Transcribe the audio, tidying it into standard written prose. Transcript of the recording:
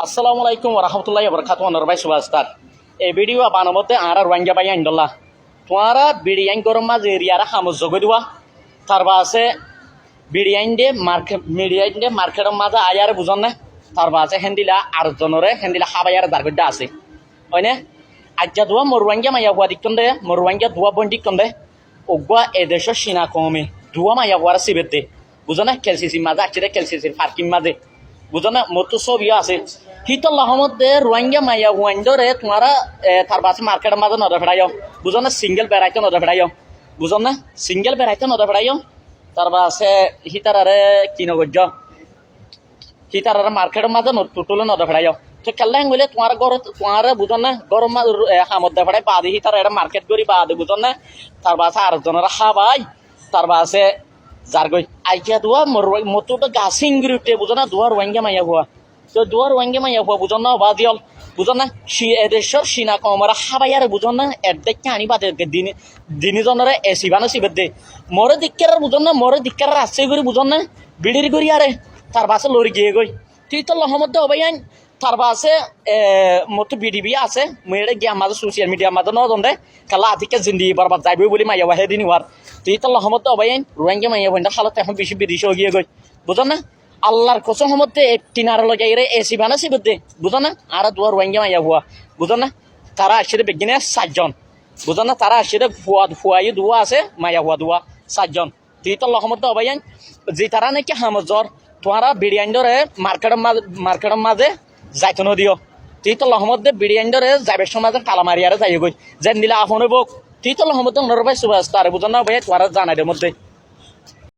আসসালামু আলাইকুম রহমতুল্লাহ বরকাত নরবাই সুভাস্তার এই ভিডিও বানার মধ্যে আর রোহিঙ্গা ভাই আইনদুল্লাহ তোমারা বিরিয়ান গরম মাঝে এরিয়ার হামজ জগৈ দেওয়া তারপর আছে বিরিয়ান দিয়ে মার্কেটের মাঝে আয়ারে বুঝন না তারপর আছে হেন্দিলা আর জনরে হেন্দিলা হাবাইয়ার দারগড্ডা আছে হয়নে আজ্ঞা দোয়া মরুয়াঙ্গা মাইয়া হুয়া দিকন দে মরুয়াঙ্গা দোয়া বন্ডিকন দে ওগুয়া এদেশের সিনা কমে দোয়া মাইয়া হুয়ার সিবের দে বুঝো না কেলসিসির মাঝে আছে কেলসিসির পার্কিং মাঝে বুঝো না মোর তো ছবি আছে হিতল্লাহ মধ্যে রোহিঙ্গা মাইয়া হুয়াইন্দরে তোমারা তার বাসে মার্কেটের মাঝে নজর ফেরাইও বুঝো না সিঙ্গেল বেড়াইতে নজর ফেরাইও বুঝো না সিঙ্গেল বেড়াইতে নজর ফেরাইও তার বাসে হিতারারে কি নগর্য হিতারারে মার্কেটের মাঝে টুটুলে নজর ফেরাইও তো কেল্লাং বলে তোমার ঘর তোমার বুঝো না গরম হামদ দে ফেরাই বাদে হিতারা এটা মার্কেট করি বাদে বুঝো না তার বাসে আরেকজনের খাবাই তার বাসে যার গই আইকিয়া দোয়া মতো তো গাছিংগিরি উঠে বুঝো না দোয়া রোহিঙ্গা মাইয়া হুয়া তো দোয়া রোহিঙ্গা মাইয়া হুয়া বুঝো না বা দিয়ল বুঝো না এদেশের সিনা কমরা খাবাইয়ারে বুঝো না এর দেখে আনি বাদে দিনিজনরে এসি বানো সিবের দে মরে দিক্কার বুঝো না মরে দিক্কার আসছে করি বুঝো না বিড়ির করি আরে তার বাসে লড়ি গিয়ে গই তুই তো লহমদ্দে হবাই আইন তার বাসে মতো বিডিবি আছে মেয়েরে গিয়ে আমাদের সোশ্যাল মিডিয়ার মাঝে নজন দে কালা আতিকে জিন্দিগি বরবাদ যাইবই বলে মাইয়া বাহে দিন হওয়ার তুই তো লহমদ্দে হবাই আইন রোহিঙ্গা মাইয়া বইন্দা খালত এখন বেশি বিদেশে গিয়ে গই বুঝো না আল্লাহর কসম মধ্যে টিনার লগাই রে এসি বানাসি বুঝতে বুঝো না আর দুয়ার রোহিঙ্গা মাইয়া হুয়া বুঝো না তারা আসলে বেগিনে 7 জন বুঝো না তারা আসলে ফুয়াই দুয়া আছে মাইয়া হুয়া দুয়া 7 জন তুই তো লহমদ্দে হবাই আইন যে তারা নাকি হামজর তোমারা বিরিয়ানি ধরে মার্কেটের মাঝে যাইতো নদিও তুই তো লহমদ্দে বিরিয়ানি ধরে যাইবের সমাজে তালা মারিয়ারে যাই গই যেন দিলে আফনে বক তুই তো লহমদ্দে নরবাই সুভাষ তার বুঝো না ভাই তোমার জানাই মধ্যে